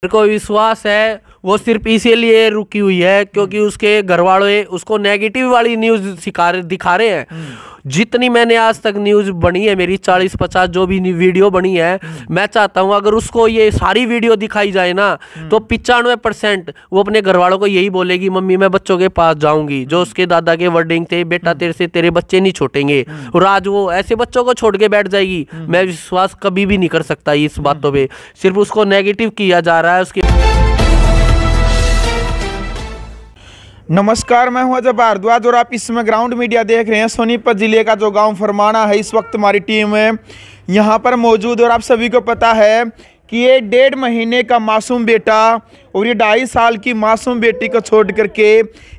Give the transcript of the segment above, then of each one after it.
मेरे को विश्वास है वो सिर्फ इसीलिए रुकी हुई है क्योंकि उसके घर वाले उसको नेगेटिव वाली न्यूज दिखा रहे हैं। जितनी मैंने आज तक न्यूज बनी है मेरी 40-50 जो भी वीडियो बनी है, मैं चाहता हूं अगर उसको ये सारी वीडियो दिखाई जाए ना तो 95% वो अपने घर वालों को यही बोलेगी, मम्मी मैं बच्चों के पास जाऊंगी। जो उसके दादा के वर्डिंग थे, बेटा तेरे से तेरे बच्चे नहीं छूटेंगे, और आज वो ऐसे बच्चों को छोड़ के बैठ जाएगी। मैं विश्वास कभी भी नहीं कर सकता इस बातों पे, सिर्फ उसको नेगेटिव किया जा रहा है उसके। नमस्कार, मैं हूं अजय भारद्वाज और आप इस समय ग्राउंड मीडिया देख रहे हैं। सोनीपत जिले का जो गांव फरमाना है, इस वक्त हमारी टीम है यहां पर मौजूद। और आप सभी को पता है कि ये 1.5 महीने का मासूम बेटा और ये 2.5 साल की मासूम बेटी को छोड़ करके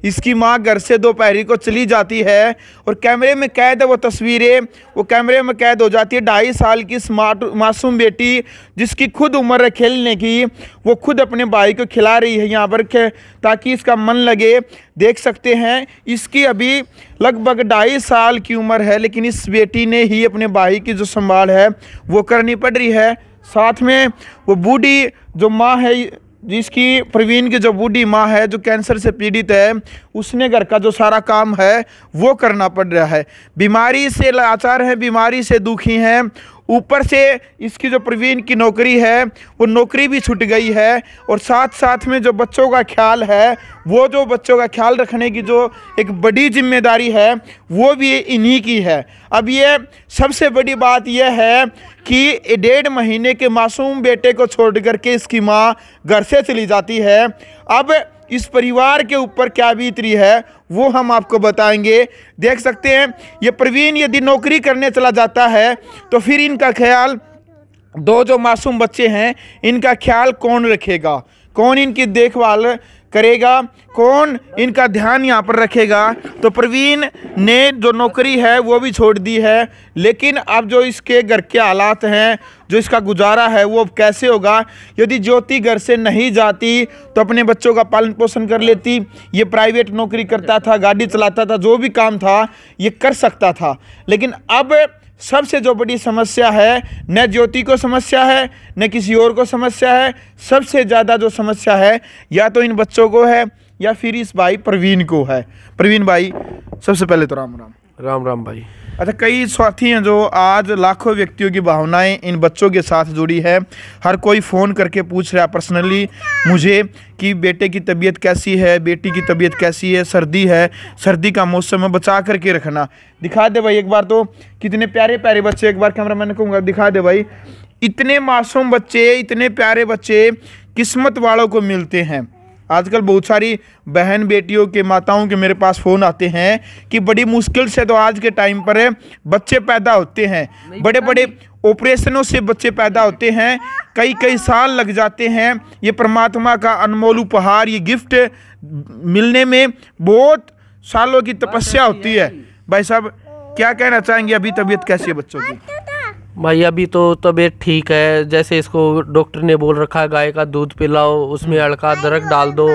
इसकी मां घर से दोपहरी को चली जाती है और कैमरे में कैद है वो तस्वीरें, वो कैमरे में कैद हो जाती है। 2.5 साल की मासूम बेटी जिसकी खुद उम्र है खेलने की, वो खुद अपने भाई को खिला रही है यहाँ पर ताकि इसका मन लगे। देख सकते हैं इसकी अभी लगभग 2.5 साल की उम्र है, लेकिन इस बेटी ने ही अपने भाई की जो संभाल है वो करनी पड़ रही है। साथ में वो बूढ़ी जो माँ है, जिसकी प्रवीण की जो बूढ़ी माँ है जो कैंसर से पीड़ित है, उसने घर का जो सारा काम है वो करना पड़ रहा है। बीमारी से लाचार है, बीमारी से दुखी हैं। ऊपर से इसकी जो प्रवीण की नौकरी है वो नौकरी भी छूट गई है, और साथ साथ में जो बच्चों का ख्याल है, वो जो बच्चों का ख्याल रखने की जो एक बड़ी जिम्मेदारी है वो भी इन्हीं की है। अब ये सबसे बड़ी बात यह है कि 1.5 महीने के मासूम बेटे को छोड़ करके इसकी माँ घर से चली जाती है। अब इस परिवार के ऊपर क्या बीत रही है वो हम आपको बताएंगे। देख सकते हैं ये प्रवीण यदि नौकरी करने चला जाता है तो फिर इनका ख्याल, दो जो मासूम बच्चे हैं इनका ख्याल कौन रखेगा, कौन इनकी देखभाल करेगा, कौन इनका ध्यान यहाँ पर रखेगा। तो प्रवीण ने जो नौकरी है वो भी छोड़ दी है, लेकिन अब जो इसके घर के हालात हैं, जो इसका गुजारा है वो अब कैसे होगा। यदि ज्योति घर से नहीं जाती तो अपने बच्चों का पालन पोषण कर लेती। ये प्राइवेट नौकरी करता था, गाड़ी चलाता था, जो भी काम था ये कर सकता था। लेकिन अब सबसे जो बड़ी समस्या है, न ज्योति को समस्या है न किसी और को समस्या है, सबसे ज़्यादा जो समस्या है या तो इन बच्चों को है या फिर इस भाई प्रवीण को है। प्रवीण भाई, सबसे पहले तो राम राम। राम राम भाई। अच्छा, कई साथी हैं जो आज लाखों व्यक्तियों की भावनाएं इन बच्चों के साथ जुड़ी है। हर कोई फ़ोन करके पूछ रहा है पर्सनली मुझे कि बेटे की तबीयत कैसी है, बेटी की तबीयत कैसी है, सर्दी है, सर्दी का मौसम है, बचा करके रखना। दिखा दे भाई एक बार, तो कितने प्यारे प्यारे बच्चे, एक बार कैमरा मैन कहूँगा दिखा दे भाई। इतने मासूम बच्चे, इतने प्यारे बच्चे किस्मत वालों को मिलते हैं। आजकल बहुत सारी बहन बेटियों के, माताओं के मेरे पास फ़ोन आते हैं कि बड़ी मुश्किल से तो आज के टाइम पर बच्चे पैदा होते हैं, बड़े बड़े ऑपरेशनों से बच्चे पैदा होते हैं, कई कई साल लग जाते हैं। ये परमात्मा का अनमोल उपहार, ये गिफ्ट मिलने में बहुत सालों की तपस्या होती है। भाई साहब क्या कहना चाहेंगे, अभी तबीयत कैसी है बच्चों की? भाई अभी तो तबीयत ठीक है, जैसे इसको डॉक्टर ने बोल रखा है गाय का दूध पिलाओ, उसमें हल्का अदरक डाल दो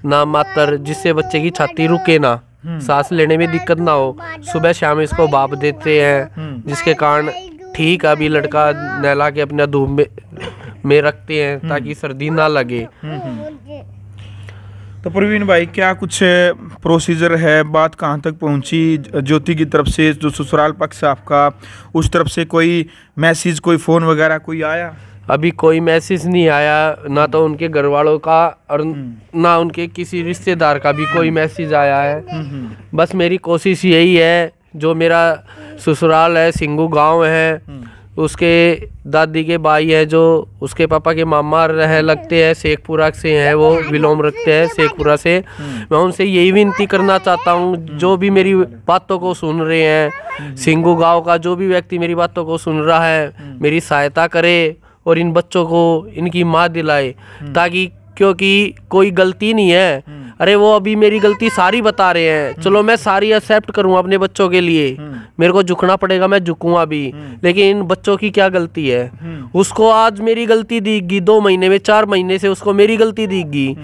ना मात्र, जिससे बच्चे की छाती रुके ना, सांस लेने में दिक्कत ना हो। सुबह शाम इसको भाप देते हैं जिसके कारण ठीक अभी लड़का नहला के अपना धूप में रखते हैं ताकि सर्दी ना लगे। तो प्रवीण भाई क्या कुछ प्रोसीजर है, बात कहाँ तक पहुँची ज्योति की तरफ से, जो ससुराल पक्ष आपका, उस तरफ से कोई मैसेज, कोई फ़ोन वगैरह कोई आया? अभी कोई मैसेज नहीं आया, ना तो उनके घर वालों का और ना उनके किसी रिश्तेदार का भी कोई मैसेज आया है। बस मेरी कोशिश यही है, जो मेरा ससुराल है सिंगू गांव है, उसके दादी के भाई है जो उसके पापा के मामा रह लगते हैं, शेखपुरा से हैं, वो विलोम रखते हैं शेखपुरा से। मैं उनसे यही विनती करना चाहता हूँ, जो भी मेरी बातों को सुन रहे हैं, सिंगू गांव का जो भी व्यक्ति मेरी बातों को सुन रहा है, मेरी सहायता करे और इन बच्चों को इनकी माँ दिलाए, ताकि क्योंकि कोई गलती नहीं है। अरे वो अभी मेरी गलती सारी बता रहे हैं, चलो मैं सारी एक्सेप्ट करूँ अपने बच्चों के लिए, मेरे को झुकना पड़ेगा, मैं झुकूंगा भी, लेकिन इन बच्चों की क्या गलती है? उसको आज मेरी गलती दिखगी, 2 महीने में 4 महीने से उसको मेरी गलती दिखगी।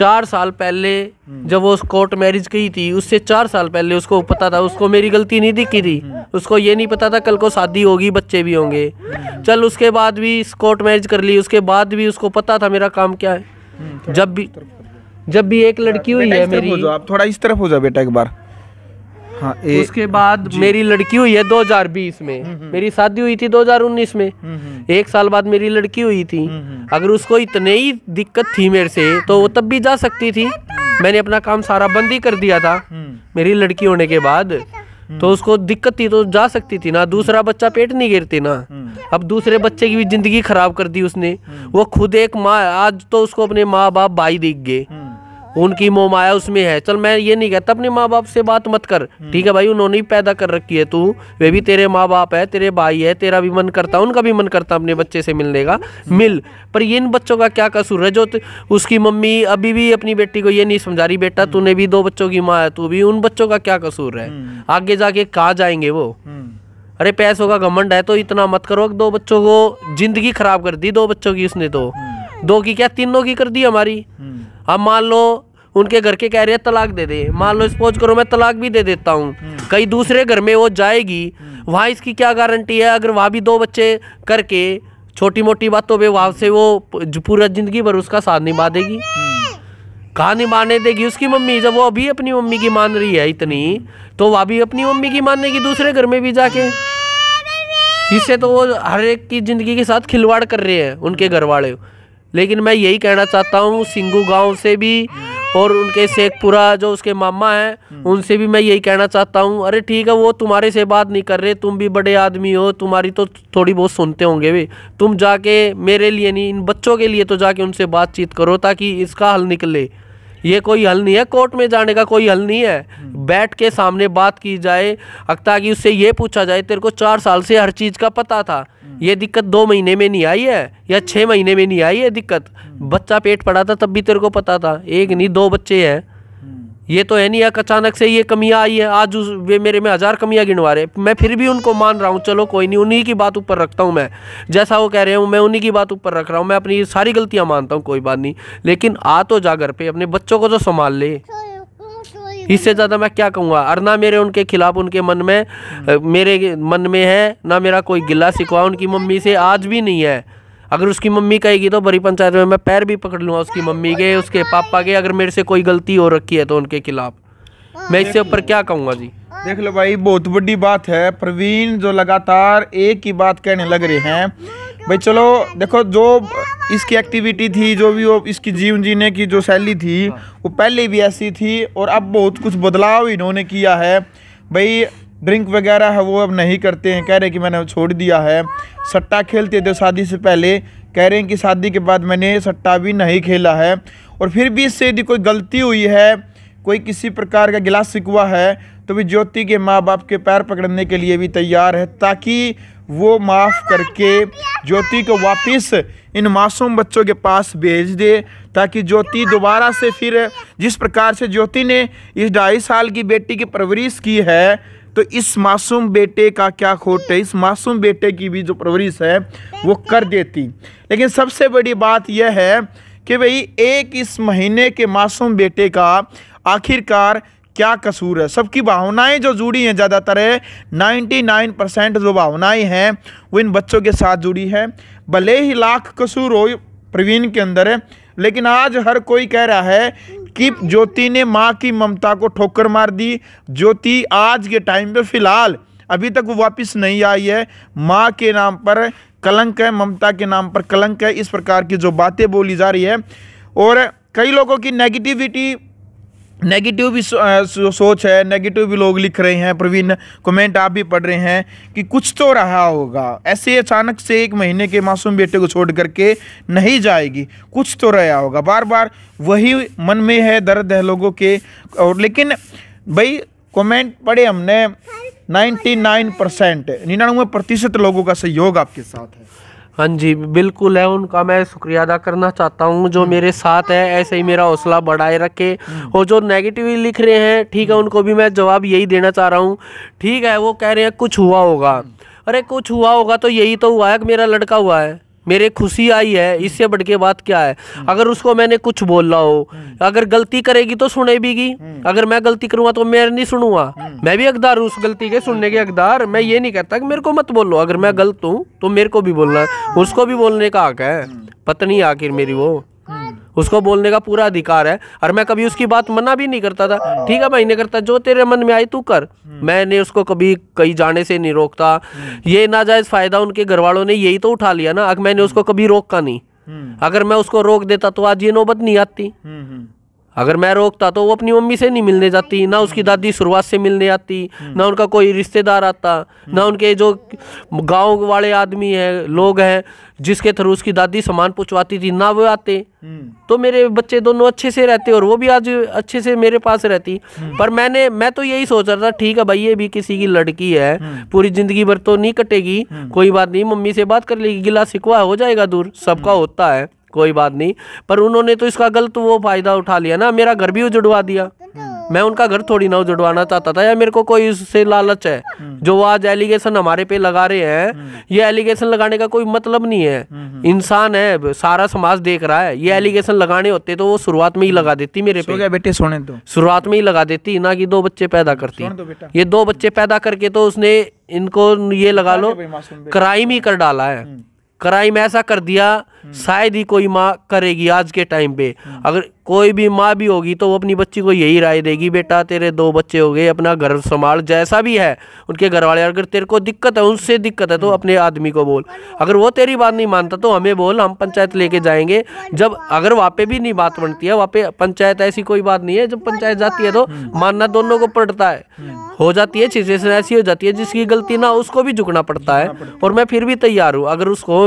4 साल पहले जब वो कोर्ट मैरिज की थी, उससे 4 साल पहले उसको पता था, उसको मेरी गलती नहीं दिखी थी। उसको ये नहीं पता था कल को शादी होगी, बच्चे भी होंगे। चल उसके बाद भी कोर्ट मैरिज कर ली, उसके बाद भी उसको पता था मेरा काम क्या है। जब भी एक लड़की हुई है मेरी, आप थोड़ा इस तरफ हो जाओ बेटा एक बार। हाँ, उसके बाद मेरी लड़की हुई है 2020 में, मेरी शादी हुई थी 2019 में। 1 साल बाद मेरी लड़की हुई थी। अगर उसको इतने ही दिक्कत थी मेरे से तो वो तब भी जा सकती थी। मैंने अपना काम सारा बंद ही कर दिया था मेरी लड़की होने के बाद। तो उसको दिक्कत थी तो जा सकती थी ना, दूसरा बच्चा पेट नहीं गिरती ना। अब दूसरे बच्चे की भी जिंदगी खराब कर दी उसने। वो खुद एक माँ, आज तो उसको अपने माँ बाप भाई दिख गए, उनकी मोह माया उसमें है। चल मैं ये नहीं कहता अपने माँ बाप से बात मत कर, ठीक है भाई, उन्होंने ही पैदा कर रखी है तू, वे भी तेरे माँ बाप है, तेरे भाई है, तेरा भी मन करता, उनका भी मन करता अपने बच्चे से मिलने का, मिल। पर इन बच्चों का क्या कसूर है जो उसकी मम्मी अभी भी अपनी बेटी को ये नहीं समझा रही, बेटा तूने भी 2 बच्चों की माँ है, तू भी, उन बच्चों का क्या कसूर है? आगे जाके कहाँ जाएंगे वो? अरे पैसों का घमंड है तो इतना मत करो। 2 बच्चों को जिंदगी खराब कर दी, 2 बच्चों की उसने तो, 2 की क्या 3 की कर दी हमारी। अब मान लो उनके घर के कह रहे हैं तलाक दे दे, मान लो सपोज करो मैं तलाक भी दे देता हूँ, कहीं दूसरे घर में वो जाएगी, वहाँ इसकी क्या गारंटी है? अगर वहाँ भी 2 बच्चे करके छोटी मोटी बातों पे वहाँ से वो पूरा जिंदगी भर उसका साथ निभा देगी? कहाँ निभाने देगी उसकी मम्मी? जब वो अभी अपनी मम्मी की मान रही है इतनी, तो वह भी अपनी मम्मी की मानने की दूसरे घर में भी जाके। इससे तो वो हर एक की जिंदगी के साथ खिलवाड़ कर रहे हैं उनके घर वाले। लेकिन मैं यही कहना चाहता हूँ सिंगू गांव से भी और उनके शेखपुरा जो उसके मामा हैं उनसे भी मैं यही कहना चाहता हूँ, अरे ठीक है वो तुम्हारे से बात नहीं कर रहे, तुम भी बड़े आदमी हो, तुम्हारी तो थोड़ी बहुत सुनते होंगे वे, तुम जाके मेरे लिए नहीं इन बच्चों के लिए तो जाके उनसे बातचीत करो ताकि इसका हल निकले। ये कोई हल नहीं है, कोर्ट में जाने का कोई हल नहीं है। बैठ के सामने बात की जाए, ताकि उससे ये पूछा जाए तेरे को 4 साल से हर चीज़ का पता था, ये दिक्कत 2 महीने में नहीं आई है या 6 महीने में नहीं आई है दिक्कत, बच्चा पेट पड़ा था तब भी तेरे को पता था, 1 नहीं 2 बच्चे हैं। ये तो है नहीं अचानक से ये कमियां आई है, आज वे मेरे में 1000 कमियां गिनवा रहे। मैं फिर भी उनको मान रहा हूँ, चलो कोई नहीं, उन्हीं की बात ऊपर रखता हूँ मैं, जैसा वो कह रहे हैं मैं उन्हीं की बात ऊपर रख रहा हूँ, मैं अपनी सारी गलतियाँ मानता हूँ, कोई बात नहीं, लेकिन आ तो जा घर पे, अपने बच्चों को तो संभाल ले। इससे ज़्यादा मैं क्या कहूँगा? और ना मेरे उनके खिलाफ उनके मन में मेरे मन में है ना मेरा कोई गिला शिकवा उनकी मम्मी से आज भी नहीं है। अगर उसकी मम्मी कहेगी तो बड़ी पंचायत में मैं पैर भी पकड़ लूँगा उसकी मम्मी के, उसके पापा के, अगर मेरे से कोई गलती हो रखी है तो उनके खिलाफ। मैं इससे ऊपर क्या कहूँगा जी? देख लो भाई, बहुत बड़ी बात है। प्रवीण जो लगातार एक ही बात कहने लग रहे हैं भाई। चलो देखो, जो इसकी एक्टिविटी थी, जो भी वो इसकी जीवन जीने की जो शैली थी वो पहले भी ऐसी थी, और अब बहुत कुछ बदलाव इन्होंने किया है भाई। ड्रिंक वगैरह है वो अब नहीं करते हैं, कह रहे हैं कि मैंने छोड़ दिया है। सट्टा खेलते थे शादी से पहले, कह रहे हैं कि शादी के बाद मैंने सट्टा भी नहीं खेला है। और फिर भी इससे यदि कोई गलती हुई है, कोई किसी प्रकार का गिला शिकवा है, तो भी ज्योति के माँ बाप के पैर पकड़ने के लिए भी तैयार है, ताकि वो माफ़ करके ज्योति को वापस इन मासूम बच्चों के पास भेज दे, ताकि ज्योति दोबारा से फिर जिस प्रकार से ज्योति ने इस 2.5 साल की बेटी की परवरिश की है, तो इस मासूम बेटे का क्या खोट है? इस मासूम बेटे की भी जो परवरिश है वो कर देती। लेकिन सबसे बड़ी बात यह है कि भाई एक इस महीने के मासूम बेटे का आखिरकार क्या कसूर है? सबकी भावनाएं जो जुड़ी हैं, ज़्यादातर है 99% जो भावनाएं हैं वो इन बच्चों के साथ जुड़ी है। भले ही लाख कसूर हो प्रवीण के अंदर है, लेकिन आज हर कोई कह रहा है कि ज्योति ने माँ की ममता को ठोकर मार दी। ज्योति आज के टाइम पे फिलहाल अभी तक वो वापस नहीं आई है। माँ के नाम पर कलंक है, ममता के नाम पर कलंक है, इस प्रकार की जो बातें बोली जा रही है। और कई लोगों की नेगेटिव भी सोच है, नेगेटिव भी लोग लिख रहे हैं। प्रवीण कमेंट आप भी पढ़ रहे हैं कि कुछ तो रहा होगा, ऐसे अचानक से 1 महीने के मासूम बेटे को छोड़ करके नहीं जाएगी, कुछ तो रहा होगा। बार बार वही मन में है, दर्द है लोगों के। और लेकिन भाई कमेंट पढ़े हमने, 99% लोगों का सहयोग आपके साथ है। हाँ जी बिल्कुल है, उनका मैं शुक्रिया अदा करना चाहता हूँ जो मेरे साथ है, ऐसे ही मेरा हौसला बढ़ाए रखे। और जो नेगेटिवली लिख रहे हैं, ठीक है, उनको भी मैं जवाब यही देना चाह रहा हूँ। ठीक है, वो कह रहे हैं कुछ हुआ होगा, अरे कुछ हुआ होगा तो यही तो हुआ है कि मेरा लड़का हुआ है, मेरे खुशी आई है, इससे बढ़ के बात क्या है। अगर उसको मैंने कुछ बोला हो, अगर गलती करेगी तो सुनेगी, अगर मैं गलती करूंगा तो मैं नहीं सुनूंगा। मैं भी हकदार हूँ उस गलती के सुनने के हकदार। मैं ये नहीं कहता कि मेरे को मत बोलो, अगर मैं गलत हूँ तो मेरे को भी बोलना है, उसको भी बोलने का हक है। पत्नी आखिर मेरी, वो उसको बोलने का पूरा अधिकार है। और मैं कभी उसकी बात मना भी नहीं करता था। ठीक है भाई, नहीं करता, जो तेरे मन में आई तू कर। मैंने उसको कभी कहीं जाने से नहीं रोकता। ये नाजायज फायदा उनके घर वालों ने यही तो उठा लिया ना। अगर मैंने उसको कभी रोका नहीं, अगर मैं उसको रोक देता तो आज ये नौबत नहीं आती। अगर मैं रोकता तो वो अपनी मम्मी से नहीं मिलने जाती, ना उसकी दादी शुरुआत से मिलने आती, ना उनका कोई रिश्तेदार आता, ना उनके जो गांव वाले आदमी हैं, लोग हैं जिसके थ्रू उसकी दादी सामान पहुंचवाती थी, ना वो आते। तो मेरे बच्चे दोनों अच्छे से रहते और वो भी आज अच्छे से मेरे पास रहती। पर मैं तो यही सोच रहा था, ठीक है भाई, ये भी किसी की लड़की है, पूरी जिंदगी भर तो नहीं कटेगी, कोई बात नहीं, मम्मी से बात कर लेगी, गिला शिकवा हो जाएगा दूर, सबका होता है, कोई बात नहीं। पर उन्होंने तो इसका गलत वो फायदा उठा लिया ना, मेरा घर भी उजड़वा दिया। मैं उनका घर थोड़ी ना उजड़वाना चाहता था, या मेरे को कोई उससे लालच है। जो वो आज एलिगेशन हमारे पे लगा रहे हैं, ये एलिगेशन लगाने का कोई मतलब नहीं है। इंसान है, सारा समाज देख रहा है। ये एलिगेशन लगाने होते तो वो शुरुआत में ही लगा देती मेरे पे। बेटे सोने दो, शुरुआत में ही लगा देती, ना कि 2 बच्चे पैदा करती। ये 2 बच्चे पैदा करके तो उसने इनको ये लगा लो क्राइम ही कर डाला है। क्राइम ऐसा कर दिया, शायद ही कोई माँ करेगी आज के टाइम पे। अगर कोई भी माँ भी होगी तो वो अपनी बच्ची को यही राय देगी, बेटा तेरे 2 बच्चे हो गए, अपना घर संभाल, जैसा भी है उनके घर वाले। अगर तेरे को दिक्कत है, उनसे दिक्कत है तो अपने आदमी को बोल। अगर वो तेरी बात नहीं मानता तो हमें बोल, हम पंचायत लेके जाएंगे। जब अगर वहाँ पे भी नहीं बात बनती है, वहाँ पे पंचायत ऐसी कोई बात नहीं है, जब पंचायत जाती है तो मानना दोनों को पड़ता है। हो जाती है सिचुएशन ऐसी हो जाती है, जिसकी गलती ना उसको भी झुकना पड़ता है। और मैं फिर भी तैयार हूँ, अगर उसको,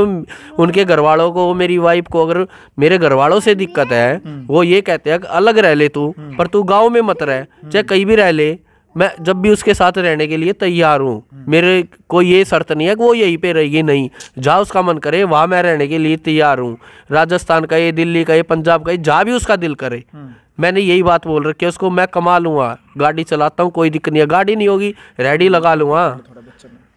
उनके घर वालों को, मेरी वाइफ को, अगर मेरे घर वालों से दिक्कत है, वो ये कहते हैं कि अलग रह ले तू, पर तू गांव में मत रह, चाहे कहीं भी रह ले, मैं जब भी उसके साथ रहने के लिए तैयार हूँ। मेरे कोई ये शर्त नहीं है कि वो यहीं पे रहेगी, नहीं, जहाँ उसका मन करे वहाँ मैं रहने के लिए तैयार हूँ। राजस्थान का, ये दिल्ली का, ये पंजाब का, जहाँ भी उसका दिल करे। मैंने यही बात बोल रखी है उसको, मैं कमा लूँगा, गाड़ी चलाता हूँ, कोई दिक्कत नहीं है। गाड़ी नहीं होगी, रेडी लगा लूँगा,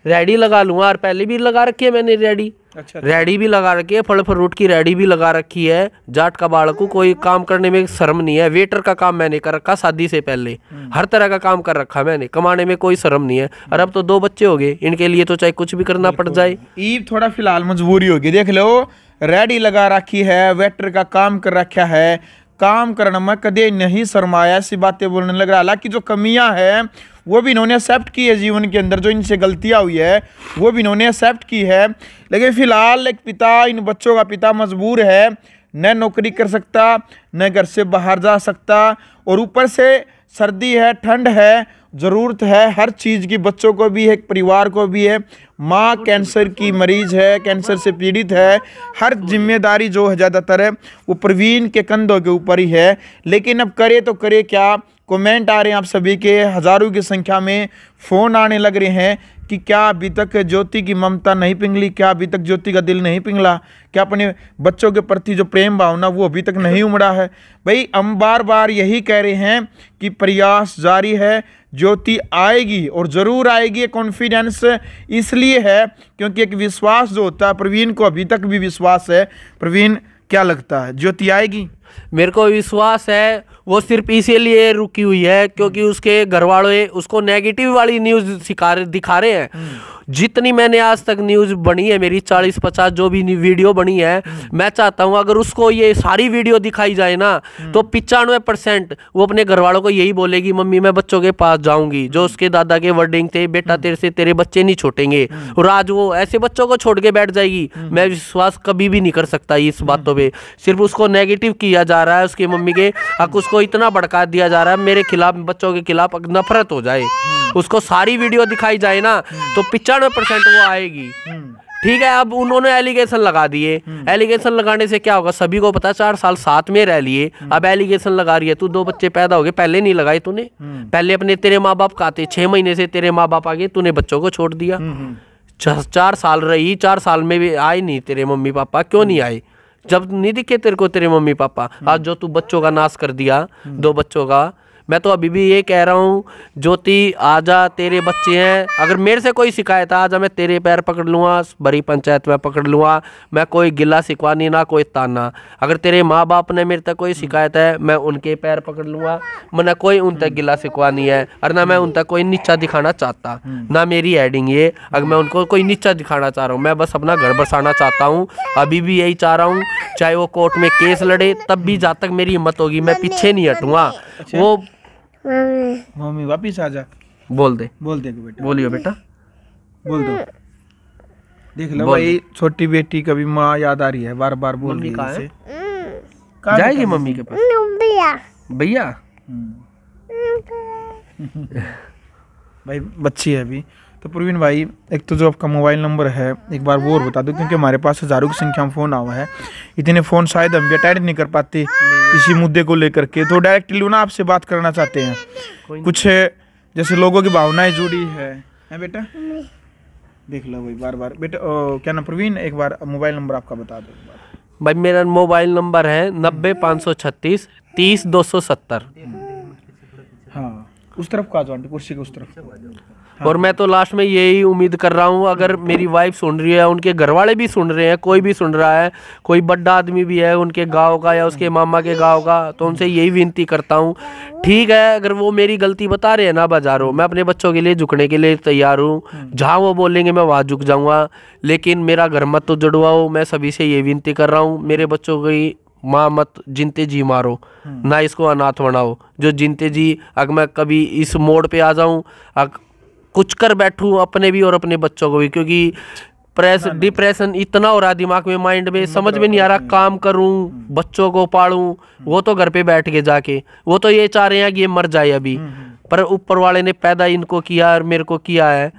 रेडी लगा लूँगा। और पहले भी लगा रखी है मैंने रेडी। अच्छा। रेडी भी लगा रखी है, फल फ्रूट की रेडी भी लगा रखी है। जाट का बालक को कोई काम करने में शर्म नहीं है। वेटर का काम मैंने कर रखा शादी से पहले, हर तरह का काम कर रखा मैंने, कमाने में कोई शर्म नहीं है। और अब तो 2 बच्चे हो गए, इनके लिए तो चाहे कुछ भी करना पड़ जाए। ईब थोड़ा फिलहाल मजबूरी होगी, देख लो, रेडी लगा रखी है, वेटर का काम कर रखा है, काम करने में कदे नहीं शर्माया, ऐसी बातें बोलने लग रहा। हालांकि जो कमियां हैं वो भी इन्होंने एक्सेप्ट की है जीवन के अंदर, जो इनसे गलतियां हुई है वो भी इन्होंने एक्सेप्ट की है। लेकिन फिलहाल एक पिता, इन बच्चों का पिता मजबूर है, न नौकरी कर सकता, न घर से बाहर जा सकता, और ऊपर से सर्दी है, ठंड है, ज़रूरत है हर चीज़ की, बच्चों को भी है, परिवार को भी है। माँ कैंसर की मरीज है, कैंसर से पीड़ित है, हर जिम्मेदारी जो है ज़्यादातर है वो प्रवीण के कंधों के ऊपर ही है। लेकिन अब करे तो करे क्या। कमेंट आ रहे हैं आप सभी के, हज़ारों की संख्या में फ़ोन आने लग रहे हैं कि क्या अभी तक ज्योति की ममता नहीं पिघली, क्या अभी तक ज्योति का दिल नहीं पिघला, क्या अपने बच्चों के प्रति जो प्रेम भावना वो अभी तक नहीं उमड़ा है। भाई हम बार बार यही कह रहे हैं कि प्रयास जारी है, ज्योति आएगी और ज़रूर आएगी। कॉन्फिडेंस इसलिए है क्योंकि एक विश्वास जो होता है, प्रवीण को अभी तक भी विश्वास है। प्रवीण, क्या लगता है, ज्योति आएगी? मेरे को विश्वास है, वो सिर्फ इसीलिए रुकी हुई है क्योंकि उसके घर वाले उसको नेगेटिव वाली न्यूज़ दिखा रहे हैं। जितनी मैंने आज तक न्यूज़ बनी है मेरी, 40-50 जो भी वीडियो बनी है, मैं चाहता हूं अगर उसको ये सारी वीडियो दिखाई जाए ना तो 95% वो अपने घर वालों को यही बोलेगी, मम्मी मैं बच्चों के पास जाऊंगी। जो उसके दादा के वर्डिंग थे, बेटा तेरे से तेरे बच्चे नहीं छूटेंगे, और आज वो ऐसे बच्चों को छोड़ के बैठ जाएगी। मैं विश्वास कभी भी नहीं कर सकता इस बातों पर। सिर्फ उसको नेगेटिव किया जा रहा है, उसकी मम्मी के हक उसको इतना भड़का दिया जा रहा है, मेरे खिलाफ, बच्चों के खिलाफ नफरत हो जाए। उसको सारी वीडियो दिखाई जाए ना तो 95% वो आएगी। ठीक है, अब उन्होंने एलिगेशन लगा दिए। एलिगेशन लगाने से क्या होगा, सभी को पता, 4 साल साथ में रह लिए, अब एलिगेशन लगा रही है। तू 2 बच्चे पैदा हो गए, पहले नहीं लगाए तूने? पहले अपने तेरे माँ बाप का थे, 6 महीने से तेरे माँ बाप आ गए, तूने बच्चों को छोड़ दिया। 4 साल रही, 4 साल में भी आए नहीं तेरे मम्मी पापा। क्यों नहीं आए? जब नहीं दिखे तेरे को तेरे मम्मी पापा। आज जो तू बच्चों का नाश कर दिया, 2 बच्चों का, मैं तो अभी भी ये कह रहा हूँ, ज्योति आजा, तेरे बच्चे हैं, अगर मेरे से कोई शिकायत है आजा, मैं तेरे पैर पकड़ लूँगा, बड़ी पंचायत में पकड़ लूँगा। मैं कोई गिला शिकवानी ना कोई ताना। अगर तेरे माँ बाप ने मेरे तक कोई शिकायत है मैं उनके पैर पकड़ लूँगा। मैं कोई उन तक गिला शिकवानी है और ना मैं उन तक कोई नीचा दिखाना चाहता, ना मेरी एडिंग ये अगर मैं उनको कोई नीचा दिखाना चाह रहा हूँ। मैं बस अपना घर बसाना चाहता हूँ, अभी भी यही चाह रहा हूँ। चाहे वो कोर्ट में केस लड़े तब भी जब तक मेरी हिम्मत होगी मैं पीछे नहीं हटूंगा। वो मम्मी वापिस आ जा, बोल दे बेटा, बोलियो बेटा, बोल दो। देख लो भाई, छोटी बेटी कभी माँ याद आ रही है, बार बार बोल रही है इसे। जाएगी मम्मी के पास भैया। भाई बच्ची है अभी तो। प्रवीण भाई, एक तो जो आपका मोबाइल नंबर है एक बार वो और बता दो, क्योंकि हमारे पास हजारों की संख्या में फ़ोन आवा है। इतने फ़ोन शायद हम भी अटेंड नहीं कर पाते इसी मुद्दे को लेकर के। तो डायरेक्टली ना आपसे बात करना चाहते हैं, कुछ जैसे लोगों की भावनाएं जुड़ी है बेटा। देख लो भाई बार बार बेटा, क्या नाम प्रवीण, एक बार मोबाइल नंबर आपका बता दो एक बार। भाई मेरा मोबाइल नंबर है 90 536 30 270। हाँ, उस तरफ का जो कुर्सी के उस तरफ। और मैं तो लास्ट में यही उम्मीद कर रहा हूँ, अगर मेरी वाइफ सुन रही है, उनके घर वाले भी सुन रहे हैं, कोई भी सुन रहा है, कोई बड़ा आदमी भी है उनके गांव का या उसके मामा के गांव का, तो उनसे यही विनती करता हूँ, ठीक है अगर वो मेरी गलती बता रहे हैं ना बाजारों, मैं अपने बच्चों के लिए झुकने के लिए तैयार हूँ। जहाँ वो बोलेंगे मैं वहाँ झुक जाऊँगा, लेकिन मेरा घर मत तो जुड़वाओ। मैं सभी से ये विनती कर रहा हूँ, मेरे बच्चों की माँ मत जिनते जी मारो, ना इसको अनाथ बनाओ। जो जिनते जी अगर मैं कभी इस मोड़ पे आ जाऊँ, कुछ कर बैठूं अपने भी और अपने बच्चों को भी, क्योंकि डिप्रेशन इतना हो रहा है दिमाग में, माइंड में, समझ में नहीं आ रहा काम करूं, बच्चों को पालूं। वो तो घर पे बैठ के जाके वो तो ये चाह रहे हैं कि ये मर जाए अभी, पर ऊपर वाले ने पैदा इनको किया और मेरे को किया है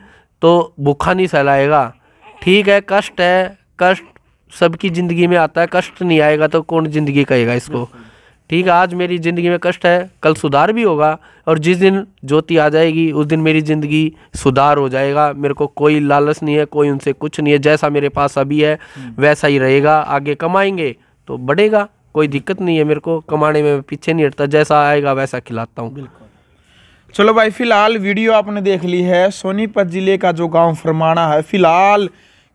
तो भूखा नहीं सहलाएगा। ठीक है, कष्ट है, कष्ट सबकी ज़िंदगी में आता है, कष्ट नहीं आएगा तो कौन ज़िंदगी कहेगा इसको। ठीक है, आज मेरी ज़िंदगी में कष्ट है, कल सुधार भी होगा, और जिस दिन ज्योति आ जाएगी उस दिन मेरी ज़िंदगी सुधार हो जाएगा। मेरे को कोई लालच नहीं है, कोई उनसे कुछ नहीं है, जैसा मेरे पास अभी है वैसा ही रहेगा। आगे कमाएंगे तो बढ़ेगा, कोई दिक्कत नहीं है, मेरे को कमाने में पीछे नहीं हटता, जैसा आएगा वैसा खिलाता हूँ। चलो भाई, फिलहाल वीडियो आपने देख ली है। सोनीपत जिले का जो गाँव फरमाना है, फिलहाल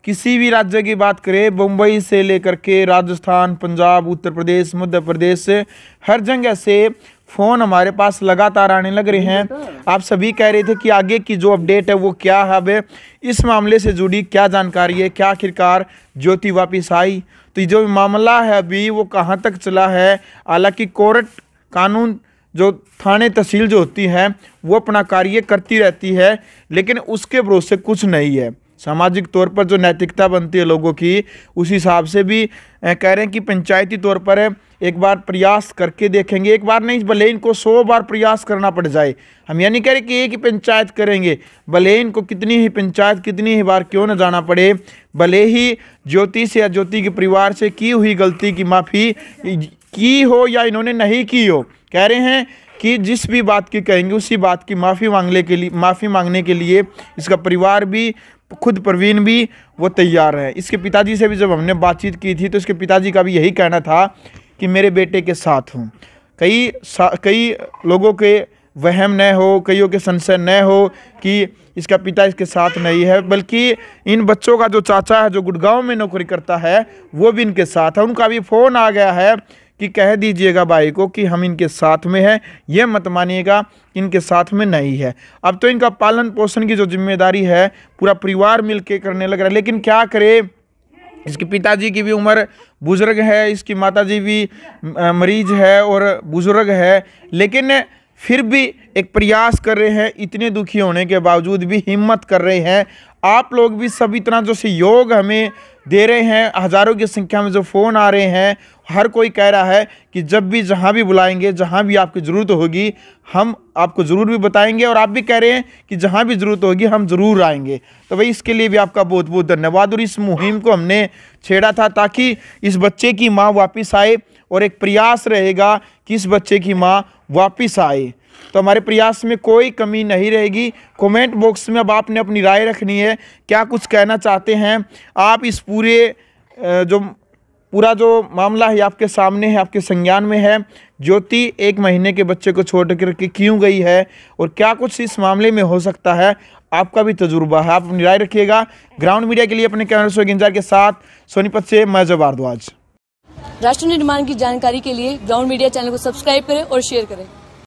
किसी भी राज्य की बात करें, मुंबई से लेकर के राजस्थान, पंजाब, उत्तर प्रदेश, मध्य प्रदेश से हर जगह से फ़ोन हमारे पास लगातार आने लग रहे हैं। आप सभी कह रहे थे कि आगे की जो अपडेट है वो क्या है, अब इस मामले से जुड़ी क्या जानकारी है, क्या आखिरकार ज्योति वापिस आई, तो ये जो मामला है अभी वो कहाँ तक चला है। हालांकि कोर्ट कानून जो थाने तहसील जो होती है वो अपना कार्य करती रहती है, लेकिन उसके भरोसे कुछ नहीं है। सामाजिक तौर पर जो नैतिकता बनती है लोगों की, उस हिसाब से भी कह रहे हैं कि पंचायती तौर पर एक बार प्रयास करके देखेंगे। एक बार नहीं, भले इनको 100 बार प्रयास करना पड़ जाए। हम ये नहीं कह रहे कि एक ही पंचायत करेंगे, भले इनको कितनी ही पंचायत कितनी ही बार क्यों न जाना पड़े, भले ही ज्योति से या ज्योति के परिवार से की हुई गलती की माफ़ी की हो या इन्होंने नहीं की हो, कह रहे हैं कि जिस भी बात की कहेंगे उसी बात की माफ़ी मांगने के लिए इसका परिवार भी, खुद प्रवीण भी वो तैयार है। इसके पिताजी से भी जब हमने बातचीत की थी तो इसके पिताजी का भी यही कहना था कि मेरे बेटे के साथ हूँ। कई लोगों के वहम न हो, कईयों के संशय न हो कि इसका पिता इसके साथ नहीं है, बल्कि इन बच्चों का जो चाचा है जो गुड़गांव में नौकरी करता है वो भी इनके साथ है। उनका भी फ़ोन आ गया है कि कह दीजिएगा भाई को कि हम इनके साथ में हैं, ये मत मानिएगा इनके साथ में नहीं है। अब तो इनका पालन पोषण की जो जिम्मेदारी है पूरा परिवार मिलके करने लग रहा है, लेकिन क्या करे, इसके पिताजी की भी उम्र बुजुर्ग है, इसकी माताजी भी मरीज है और बुजुर्ग है, लेकिन फिर भी एक प्रयास कर रहे हैं। इतने दुखी होने के बावजूद भी हिम्मत कर रहे हैं। आप लोग भी सब इतना जो सहयोग हमें दे रहे हैं, हज़ारों की संख्या में जो फ़ोन आ रहे हैं, हर कोई कह रहा है कि जब भी जहाँ भी बुलाएंगे, जहाँ भी आपकी ज़रूरत होगी हम आपको ज़रूर भी बताएंगे, और आप भी कह रहे हैं कि जहाँ भी ज़रूरत होगी हम ज़रूर आएंगे। तो भाई इसके लिए भी आपका बहुत बहुत धन्यवाद। और इस मुहिम को हमने छेड़ा था ताकि इस बच्चे की माँ वापस आए, और एक प्रयास रहेगा कि इस बच्चे की माँ वापस आए। तो हमारे प्रयास में कोई कमी नहीं रहेगी। कमेंट बॉक्स में अब आपने अपनी राय रखनी है, क्या कुछ कहना चाहते हैं आप इस पूरे जो पूरा जो मामला है आपके सामने है, आपके संज्ञान में है। ज्योति 1 महीने के बच्चे को छोड़ करके क्यों गई है और क्या कुछ इस मामले में हो सकता है, आपका भी तजुर्बा है, आप अपनी राय रखिएगा। ग्राउंड मीडिया के लिए अपने कैमरा इंचार के साथ सोनीपत से मैं जब भारद्वाज। राष्ट्र निर्माण की जानकारी के लिए ग्राउंड मीडिया चैनल को सब्सक्राइब करें और शेयर करें।